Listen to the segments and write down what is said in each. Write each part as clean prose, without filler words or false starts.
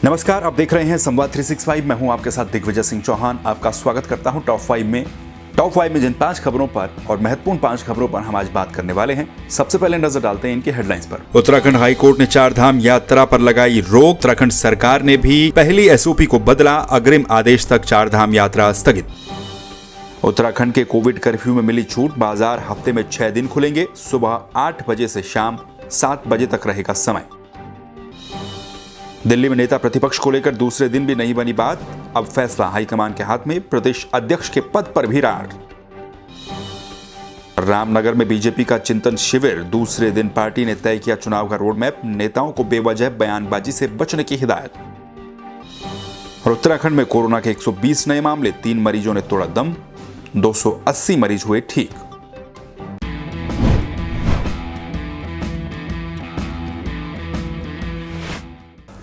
नमस्कार, आप देख रहे हैं संवाद 365। मैं हूं आपके साथ दिग्विजय सिंह चौहान। आपका स्वागत करता हूं टॉप 5 में जिन 5 खबरों पर और महत्वपूर्ण 5 खबरों पर हम आज बात करने वाले हैं। सबसे पहले नजर डालते हैं इनके हेडलाइंस पर। उत्तराखंड हाई कोर्ट ने 4 धाम यात्रा पर लगाई रोक। उत्तराखंड सरकार ने भी पहली एसओपी को बदला, अग्रिम आदेश तक 4 धाम यात्रा स्थगित। उत्तराखंड के कोविड कर्फ्यू में मिली छूट, बाजार हफ्ते में 6 दिन खुलेंगे, सुबह 8 बजे से शाम 7 बजे तक रहेगा समय। दिल्ली में नेता प्रतिपक्ष को लेकर दूसरे दिन भी नहीं बनी बात, अब फैसला हाईकमान के हाथ में, प्रदेश अध्यक्ष के पद पर भी रार। रामनगर में बीजेपी का चिंतन शिविर, दूसरे दिन पार्टी ने तय किया चुनाव का रोड मैप, नेताओं को बेवजह बयानबाजी से बचने की हिदायत। और उत्तराखंड में कोरोना के 120 नए मामले, 3 मरीजों ने तोड़ा दम, 280 मरीज हुए ठीक।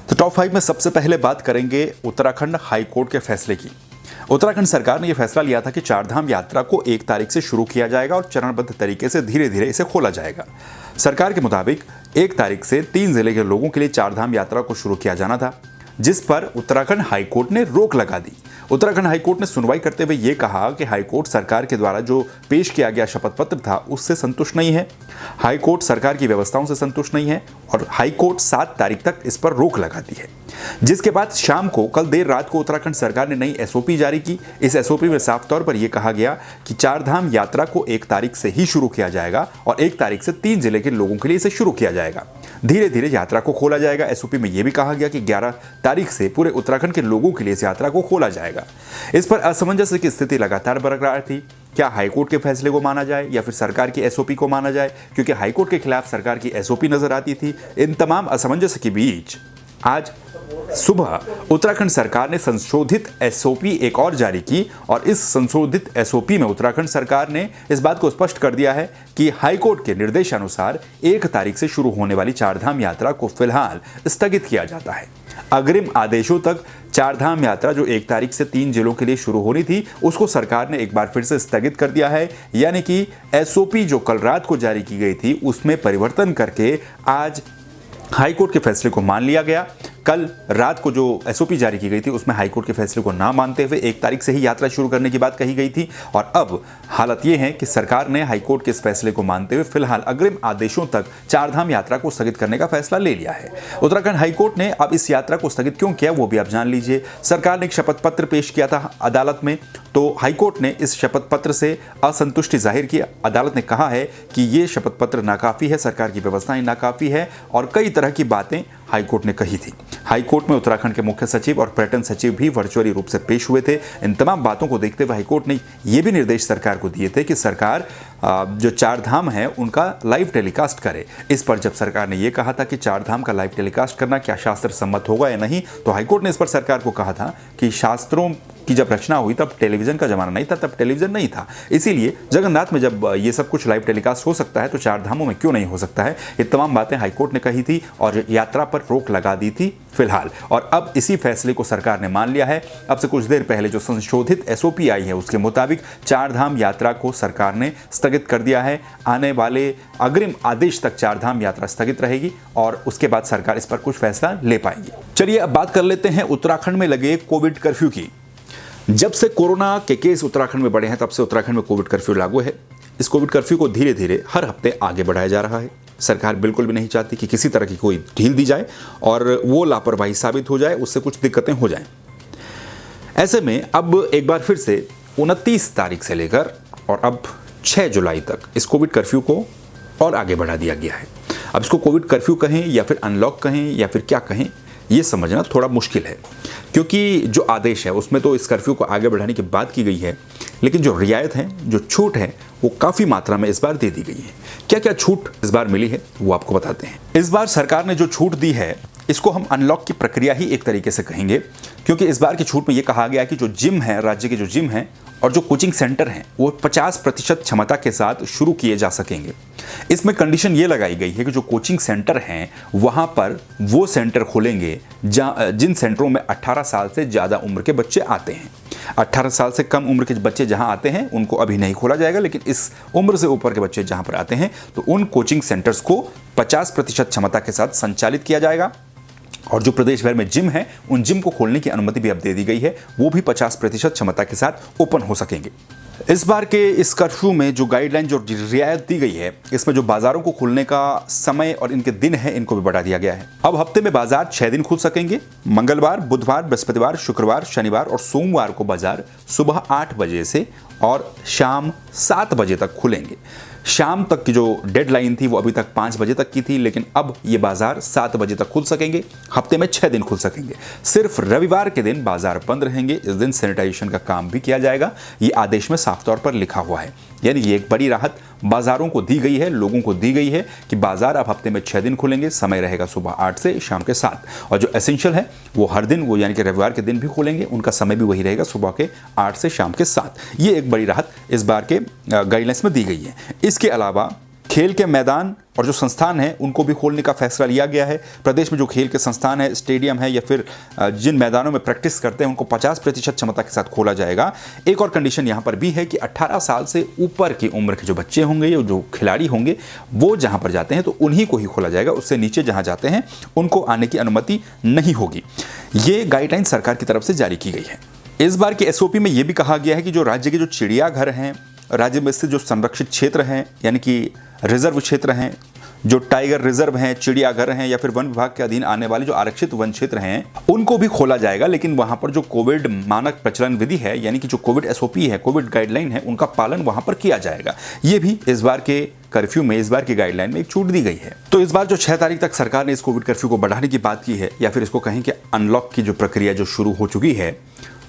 तो टॉप 5 में सबसे पहले बात करेंगे उत्तराखंड हाई कोर्ट के फैसले की। उत्तराखंड सरकार ने यह फैसला लिया था कि 4 धाम यात्रा को 1 तारीख से शुरू किया जाएगा और चरणबद्ध तरीके से धीरे धीरे इसे खोला जाएगा। सरकार के मुताबिक 1 तारीख से 3 जिले के लोगों के लिए 4 धाम यात्रा को शुरू किया जाना था, जिस पर उत्तराखंड हाई कोर्ट ने रोक लगा दी। उत्तराखंड हाई कोर्ट ने सुनवाई करते हुए यह कहा कि हाई कोर्ट सरकार के द्वारा जो पेश किया गया शपथ पत्र था उससे संतुष्ट नहीं है, हाई कोर्ट सरकार की व्यवस्थाओं से संतुष्ट नहीं है और हाई कोर्ट 7 तारीख तक इस पर रोक लगा दी है। जिसके बाद शाम को कल देर रात को उत्तराखंड सरकार ने नई एसओपी जारी की। इस एसओपी में साफ तौर पर यह कहा गया कि 4 धाम यात्रा को 1 तारीख से ही शुरू किया जाएगा और 1 तारीख से 3 जिले के लोगों के लिए इसे शुरू किया जाएगा। धीरे धीरे यात्रा को खोला जाएगा। एसओपी में यह भी कहा गया कि 11 तारीख से पूरे उत्तराखंड के लोगों के लिए इस यात्रा को खोला जाएगा। इस पर असमंजस की स्थिति लगातार बरकरार थी। क्या हाईकोर्ट के फैसले को माना जाए या फिर सरकार की एसओपी को माना जाए, क्योंकि हाईकोर्ट के खिलाफ सरकार की एसओपी नजर आती थी। इन तमाम असमंजस के बीच आज सुबह उत्तराखंड सरकार ने संशोधित एसओपी एक और जारी की और इस संशोधित एसओपी में उत्तराखंड सरकार ने इस बात को स्पष्ट कर दिया है कि हाईकोर्ट के निर्देशानुसार 1 तारीख से शुरू होने वाली 4 धाम यात्रा को फिलहाल स्थगित किया जाता है। अग्रिम आदेशों तक 4 धाम यात्रा जो 1 तारीख से 3 जिलों के लिए शुरू होनी थी उसको सरकार ने एक बार फिर से स्थगित कर दिया है। यानी कि एसओपी जो कल रात को जारी की गई थी उसमें परिवर्तन करके आज हाईकोर्ट के फैसले को मान लिया गया। कल रात को जो एसओपी जारी की गई थी उसमें हाईकोर्ट के फैसले को ना मानते हुए 1 तारीख से ही यात्रा शुरू करने की बात कही गई थी और अब हालत यह है कि सरकार ने हाईकोर्ट के इस फैसले को मानते हुए फिलहाल अग्रिम आदेशों तक 4 धाम यात्रा को स्थगित करने का फैसला ले लिया है। उत्तराखंड हाईकोर्ट ने अब इस यात्रा को स्थगित क्यों किया वो भी आप जान लीजिए। सरकार ने एक शपथ पत्र पेश किया था अदालत में, तो हाईकोर्ट ने इस शपथ पत्र से असंतुष्टि जाहिर की। अदालत ने कहा है कि ये शपथ पत्र नाकाफी है, सरकार की व्यवस्थाएं नाकाफी है और कई तरह की बातें हाईकोर्ट ने कही थी। हाईकोर्ट में उत्तराखंड के मुख्य सचिव और पर्यटन सचिव भी वर्चुअली रूप से पेश हुए थे। इन तमाम बातों को देखते हुए हाईकोर्ट ने यह भी निर्देश सरकार को दिए थे कि सरकार जो 4 धाम है उनका लाइव टेलीकास्ट करे। इस पर जब सरकार ने यह कहा था कि 4 धाम का लाइव टेलीकास्ट करना क्या शास्त्र सम्मत होगा या नहीं, तो हाईकोर्ट ने इस पर सरकार को कहा था कि शास्त्रों की जब रचना हुई तब टेलीविजन का जमाना नहीं था, तब टेलीविजन नहीं था, इसीलिए जगन्नाथ में जब ये सब कुछ लाइव टेलीकास्ट हो सकता है तो 4 धामों में क्यों नहीं हो सकता है। ये तमाम बातें हाईकोर्ट ने कही थी और यात्रा पर रोक लगा दी थी फिलहाल, और अब इसी फैसले को सरकार ने मान लिया है। अब से कुछ देर पहले जो संशोधित एसओपी आई है उसके मुताबिक 4 धाम यात्रा को सरकार ने स्थगित कर दिया है। आने वाले अग्रिम आदेश तक 4 धाम यात्रा स्थगित रहेगी और उसके बाद सरकार इस पर कुछ फैसला ले पाएगी। चलिए अब बात कर लेते हैं उत्तराखंड में लगे कोविड कर्फ्यू की। जब से कोरोना के केस उत्तराखंड में बढ़े हैं तब से उत्तराखंड में कोविड कर्फ्यू लागू है। इस कोविड कर्फ्यू को धीरे धीरे हर हफ्ते आगे बढ़ाया जा रहा है। सरकार बिल्कुल भी नहीं चाहती कि किसी तरह की कोई ढील दी जाए और वो लापरवाही साबित हो जाए, उससे कुछ दिक्कतें हो जाएं। ऐसे में अब एक बार फिर से 29 तारीख से लेकर और अब 6 जुलाई तक इस कोविड कर्फ्यू को और आगे बढ़ा दिया गया है। अब इसको कोविड कर्फ्यू कहें या फिर अनलॉक कहें या फिर क्या कहें, ये समझना थोड़ा मुश्किल है, क्योंकि जो आदेश है उसमें तो इस कर्फ्यू को आगे बढ़ाने की बात की गई है, लेकिन जो रियायत है, जो छूट है, वो काफ़ी मात्रा में इस बार दे दी गई है। क्या क्या छूट इस बार मिली है वो आपको बताते हैं। इस बार सरकार ने जो छूट दी है इसको हम अनलॉक की प्रक्रिया ही एक तरीके से कहेंगे, क्योंकि इस बार की छूट में ये कहा गया कि जो जिम है, राज्य के जो जिम हैं और जो कोचिंग सेंटर हैं वो 50% क्षमता के साथ शुरू किए जा सकेंगे। इसमें कंडीशन ये लगाई गई है कि जो कोचिंग सेंटर हैं वहाँ पर वो सेंटर खोलेंगे जिन सेंटरों में 18 साल से ज़्यादा उम्र के बच्चे आते हैं। 18 साल से कम उम्र के बच्चे जहाँ आते हैं उनको अभी नहीं खोला जाएगा, लेकिन इस उम्र से ऊपर के बच्चे जहाँ पर आते हैं तो उन कोचिंग सेंटर्स को 50% क्षमता के साथ संचालित किया जाएगा। और जो प्रदेश भर में जिम है उन जिम को खोलने की अनुमति भी अब दे दी गई है, वो भी 50% क्षमता के साथ ओपन हो सकेंगे। इस बार के इस कर्फ्यू में जो गाइडलाइन, जो रियायत दी गई है, इसमें जो बाजारों को खुलने का समय और इनके दिन है इनको भी बढ़ा दिया गया है। अब हफ्ते में बाजार 6 दिन खुल सकेंगे। मंगलवार, बुधवार, बृहस्पतिवार, शुक्रवार, शनिवार और सोमवार को बाजार सुबह 8 बजे से और शाम 7 बजे तक खुलेंगे। शाम तक की जो डेडलाइन थी वो अभी तक 5 बजे तक की थी, लेकिन अब ये बाजार 7 बजे तक खुल सकेंगे। हफ्ते में 6 दिन खुल सकेंगे। सिर्फ रविवार के दिन बाजार बंद रहेंगे। इस दिन सैनिटाइजेशन का काम भी किया जाएगा, ये आदेश में साफ तौर पर लिखा हुआ है। यानी ये एक बड़ी राहत बाजारों को दी गई है, लोगों को दी गई है कि बाजार अब हफ्ते में 6 दिन खुलेंगे। समय रहेगा सुबह 8 से शाम के 7, और जो एसेंशियल है वो हर दिन, वो यानी कि रविवार के दिन भी खुलेंगे, उनका समय भी वही रहेगा, सुबह के 8 से शाम के 7। ये एक बड़ी राहत इस बार के गाइडलाइंस में दी गई है। इसके अलावा खेल के मैदान और जो संस्थान है उनको भी खोलने का फैसला लिया गया है। प्रदेश में जो खेल के संस्थान है, स्टेडियम है या फिर जिन मैदानों में प्रैक्टिस करते हैं उनको 50% क्षमता के साथ खोला जाएगा। एक और कंडीशन यहाँ पर भी है कि 18 साल से ऊपर की उम्र के जो बच्चे होंगे या जो खिलाड़ी होंगे वो जहाँ पर जाते हैं तो उन्हीं को ही खोला जाएगा। उससे नीचे जहाँ जाते हैं उनको आने की अनुमति नहीं होगी। ये गाइडलाइन सरकार की तरफ से जारी की गई है। इस बार के एसओपी में ये भी कहा गया है कि जो राज्य के जो चिड़ियाघर हैं, राज्य में स्थित जो संरक्षित क्षेत्र हैं यानी कि रिजर्व क्षेत्र हैं, जो टाइगर रिजर्व हैं, चिड़ियाघर हैं या फिर वन विभाग के अधीन आने वाले जो आरक्षित वन क्षेत्र हैं, उनको भी खोला जाएगा। लेकिन वहां पर जो कोविड मानक प्रचलन विधि है यानी कि जो कोविड एसओपी है, कोविड गाइडलाइन है, उनका पालन वहां पर किया जाएगा। ये भी इस बार के कर्फ्यू में, इस बार की गाइडलाइन में एक छूट दी गई है। तो इस बार जो 6 तारीख तक सरकार ने इस कोविड कर्फ्यू को बढ़ाने की बात की है, या फिर इसको कहें कि अनलॉक की जो प्रक्रिया जो शुरू हो चुकी है,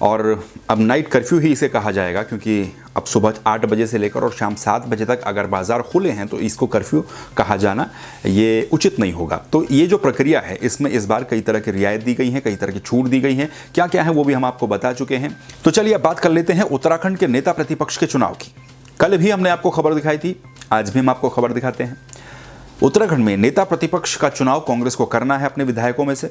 और अब नाइट कर्फ्यू ही इसे कहा जाएगा क्योंकि अब सुबह 8 बजे से लेकर और शाम 7 बजे तक अगर बाजार खुले हैं तो इसको कर्फ्यू कहा जाना ये उचित नहीं होगा। तो ये जो प्रक्रिया है इसमें इस बार कई तरह की रियायत दी गई है, कई तरह की छूट दी गई है। क्या क्या है वो भी हम आपको बता चुके हैं। तो चलिए अब बात कर लेते हैं उत्तराखंड के नेता प्रतिपक्ष के चुनाव की। कल भी हमने आपको खबर दिखाई थी, आज भी हम आपको खबर दिखाते हैं। उत्तराखंड में नेता प्रतिपक्ष का चुनाव कांग्रेस को करना है अपने विधायकों में से।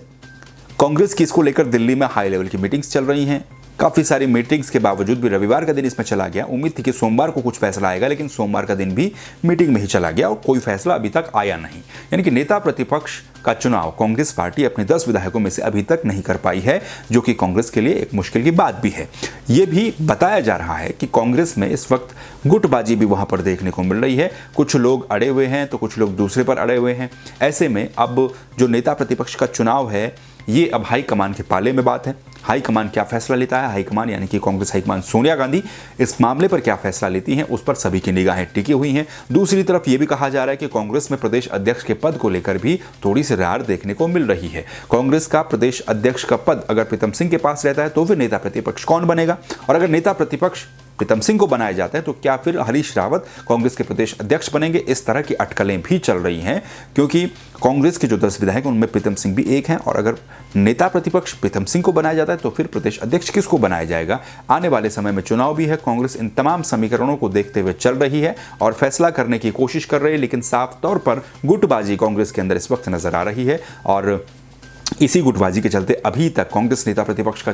कांग्रेस की इसको लेकर दिल्ली में हाई लेवल की मीटिंग्स चल रही हैं। काफ़ी सारी मीटिंग्स के बावजूद भी रविवार का दिन इसमें चला गया। उम्मीद थी कि सोमवार को कुछ फैसला आएगा, लेकिन सोमवार का दिन भी मीटिंग में ही चला गया और कोई फैसला अभी तक आया नहीं। यानी कि नेता प्रतिपक्ष का चुनाव कांग्रेस पार्टी अपने 10 विधायकों में से अभी तक नहीं कर पाई है, जो कि कांग्रेस के लिए एक मुश्किल की बात भी है। ये भी बताया जा रहा है कि कांग्रेस में इस वक्त गुटबाजी भी वहां पर देखने को मिल रही है। कुछ लोग अड़े हुए हैं तो कुछ लोग दूसरे पर अड़े हुए हैं। ऐसे में अब जो नेता प्रतिपक्ष का चुनाव है ये अब हाईकमान के पाले में बात है। हाईकमान क्या फैसला लेता है, हाईकमान यानी कि कांग्रेस हाईकमान सोनिया गांधी इस मामले पर क्या फैसला लेती हैं, उस पर सभी की निगाहें टिकी हुई हैं। दूसरी तरफ ये भी कहा जा रहा है कि कांग्रेस में प्रदेश अध्यक्ष के पद को लेकर भी थोड़ी सी रार देखने को मिल रही है। कांग्रेस का प्रदेश अध्यक्ष का पद अगर प्रीतम सिंह के पास रहता है तो फिर नेता प्रतिपक्ष कौन बनेगा, और अगर नेता प्रतिपक्ष प्रीतम सिंह को बनाया जाता है तो क्या फिर हरीश रावत कांग्रेस के प्रदेश अध्यक्ष बनेंगे। इस तरह की अटकलें भी चल रही हैं, क्योंकि कांग्रेस के जो 10 विधायक हैं उनमें प्रीतम सिंह भी एक हैं, और अगर नेता प्रतिपक्ष प्रीतम सिंह को बनाया जाता है तो फिर प्रदेश अध्यक्ष किसको बनाया जाएगा। आने वाले समय में चुनाव भी है। कांग्रेस इन तमाम समीकरणों को देखते हुए चल रही है और फैसला करने की कोशिश कर रही है, लेकिन साफ तौर पर गुटबाजी कांग्रेस के अंदर इस वक्त नजर आ रही है, और इसी गुटबाजी के चलते अभी तक कांग्रेस नेता प्रतिपक्ष का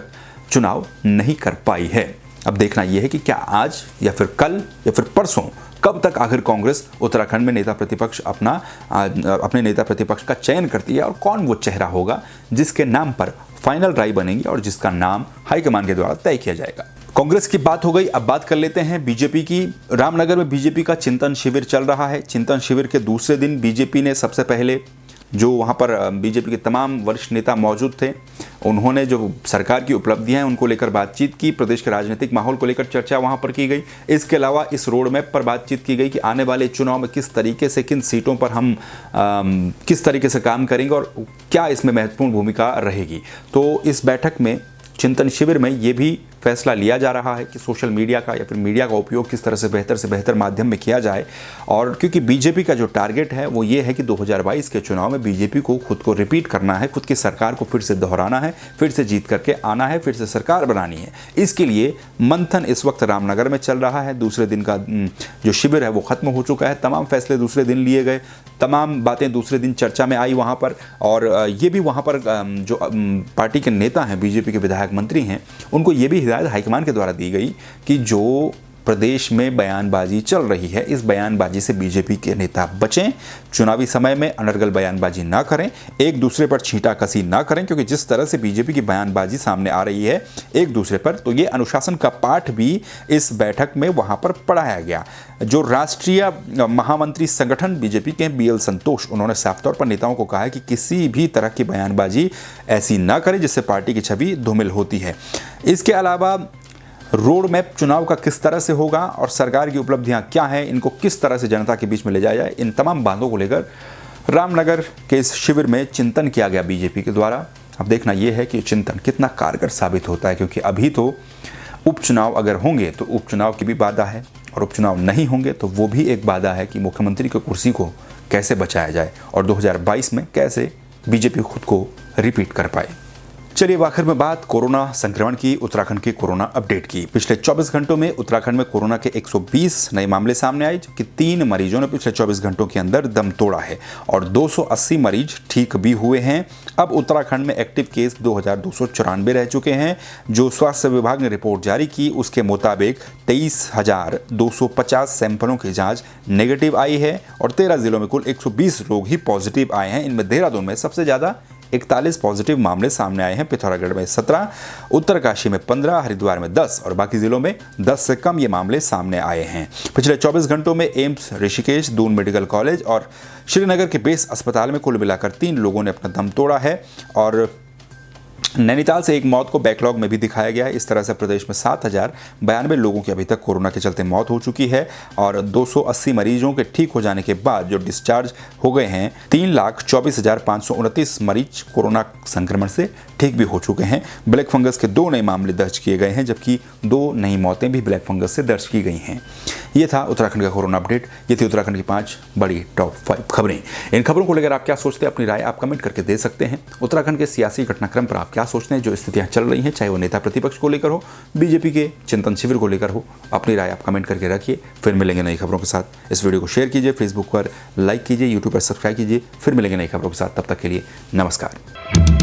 चुनाव नहीं कर पाई है। अब देखना यह है कि क्या आज या फिर कल या फिर परसों, कब तक आखिर कांग्रेस उत्तराखंड में नेता प्रतिपक्ष अपने नेता प्रतिपक्ष का चयन करती है, और कौन वो चेहरा होगा जिसके नाम पर फाइनल राय बनेगी और जिसका नाम हाईकमान के द्वारा तय किया जाएगा। कांग्रेस की बात हो गई, अब बात कर लेते हैं बीजेपी की। रामनगर में बीजेपी का चिंतन शिविर चल रहा है। चिंतन शिविर के दूसरे दिन बीजेपी ने सबसे पहले, जो वहाँ पर बीजेपी के तमाम वरिष्ठ नेता मौजूद थे, उन्होंने जो सरकार की उपलब्धियां हैं उनको लेकर बातचीत की। प्रदेश के राजनीतिक माहौल को लेकर चर्चा वहाँ पर की गई। इसके अलावा इस रोड मैप पर बातचीत की गई कि आने वाले चुनाव में किस तरीके से, किन सीटों पर हम किस तरीके से काम करेंगे और क्या इसमें महत्वपूर्ण भूमिका रहेगी। तो इस बैठक में, चिंतन शिविर में, ये भी फैसला लिया जा रहा है कि सोशल मीडिया का या फिर मीडिया का उपयोग किस तरह से बेहतर माध्यम में किया जाए। और क्योंकि बीजेपी का जो टारगेट है वो ये है कि 2022 के चुनाव में बीजेपी को खुद को रिपीट करना है, खुद की सरकार को फिर से दोहराना है, फिर से जीत करके आना है, फिर से सरकार बनानी है। इसके लिए मंथन इस वक्त रामनगर में चल रहा है। दूसरे दिन का जो शिविर है वो खत्म हो चुका है। तमाम फैसले दूसरे दिन लिए गए, तमाम बातें दूसरे दिन चर्चा में आई वहाँ पर। और ये भी वहाँ पर जो पार्टी के नेता हैं, बीजेपी के विधायक मंत्री हैं, उनको ये भी हिदायत हाईकमान के द्वारा दी गई कि जो प्रदेश में बयानबाजी चल रही है, इस बयानबाजी से बीजेपी के नेता बचें। चुनावी समय में अनर्गल बयानबाजी ना करें, एक दूसरे पर छींटाकसी ना करें, क्योंकि जिस तरह से बीजेपी की बयानबाजी सामने आ रही है एक दूसरे पर, तो ये अनुशासन का पाठ भी इस बैठक में वहां पर पढ़ाया गया। जो राष्ट्रीय महामंत्री संगठन बीजेपी के बीएल संतोष, उन्होंने साफ तौर पर नेताओं को कहा है कि किसी भी तरह की बयानबाजी ऐसी ना करें जिससे पार्टी की छवि धूमिल होती है। इसके अलावा रोड मैप चुनाव का किस तरह से होगा और सरकार की उपलब्धियां क्या हैं, इनको किस तरह से जनता के बीच में ले जाया जाए, इन तमाम बातों को लेकर रामनगर के इस शिविर में चिंतन किया गया बीजेपी के द्वारा। अब देखना यह है कि चिंतन कितना कारगर साबित होता है, क्योंकि अभी तो उपचुनाव अगर होंगे तो उपचुनाव की भी बाधा है, और उपचुनाव नहीं होंगे तो वो भी एक बाधा है कि मुख्यमंत्री की कुर्सी को कैसे बचाया जाए और 2022 में कैसे बीजेपी खुद को रिपीट कर पाए। चलिए आखिर में बात कोरोना संक्रमण की, उत्तराखंड की कोरोना अपडेट की। पिछले 24 घंटों में उत्तराखंड में कोरोना के 120 नए मामले सामने आए, जबकि 3 मरीजों ने पिछले 24 घंटों के अंदर दम तोड़ा है और 280 मरीज ठीक भी हुए हैं। अब उत्तराखंड में एक्टिव केस 2294 रह चुके हैं। जो स्वास्थ्य विभाग ने रिपोर्ट जारी की उसके मुताबिक 23,250 सैंपलों की जाँच नेगेटिव आई है और 13 जिलों में कुल 120 लोग ही पॉजिटिव आए हैं। इनमें देहरादून में सबसे ज़्यादा 41 पॉजिटिव मामले सामने आए हैं, पिथौरागढ़ में 17, उत्तरकाशी में 15, हरिद्वार में 10 और बाकी जिलों में 10 से कम ये मामले सामने आए हैं। पिछले 24 घंटों में AIIMS Rishikesh, Doon medical college और श्रीनगर के बेस अस्पताल में कुल मिलाकर 3 लोगों ने अपना दम तोड़ा है और नैनीताल से एक मौत को बैकलॉग में भी दिखाया गया है। इस तरह से प्रदेश में 7,092 लोगों की अभी तक कोरोना के चलते मौत हो चुकी है और 280 मरीजों के ठीक हो जाने के बाद जो डिस्चार्ज हो गए हैं, 3,24,529 मरीज कोरोना संक्रमण से ठीक भी हो चुके हैं। ब्लैक फंगस के 2 नए मामले दर्ज किए गए हैं, जबकि 2 नई मौतें भी ब्लैक फंगस से दर्ज की गई हैं। ये था उत्तराखंड का कोरोना अपडेट। ये थी उत्तराखंड की 5 बड़ी टॉप 5 खबरें। इन खबरों को लेकर आप क्या सोचते हैं, अपनी राय आप कमेंट करके दे सकते हैं। उत्तराखंड के सियासी घटनाक्रम पर आप क्या सोचते हैं, जो स्थितियां चल रही हैं, चाहे वो नेता प्रतिपक्ष को लेकर हो, बीजेपी के चिंतन शिविर को लेकर हो, अपनी राय आप कमेंट करके रखिए। फिर मिलेंगे नई खबरों के साथ। इस वीडियो को शेयर कीजिए, फेसबुक पर लाइक कीजिए, यूट्यूब पर सब्सक्राइब कीजिए। फिर मिलेंगे नई खबरों के साथ, तब तक के लिए नमस्कार।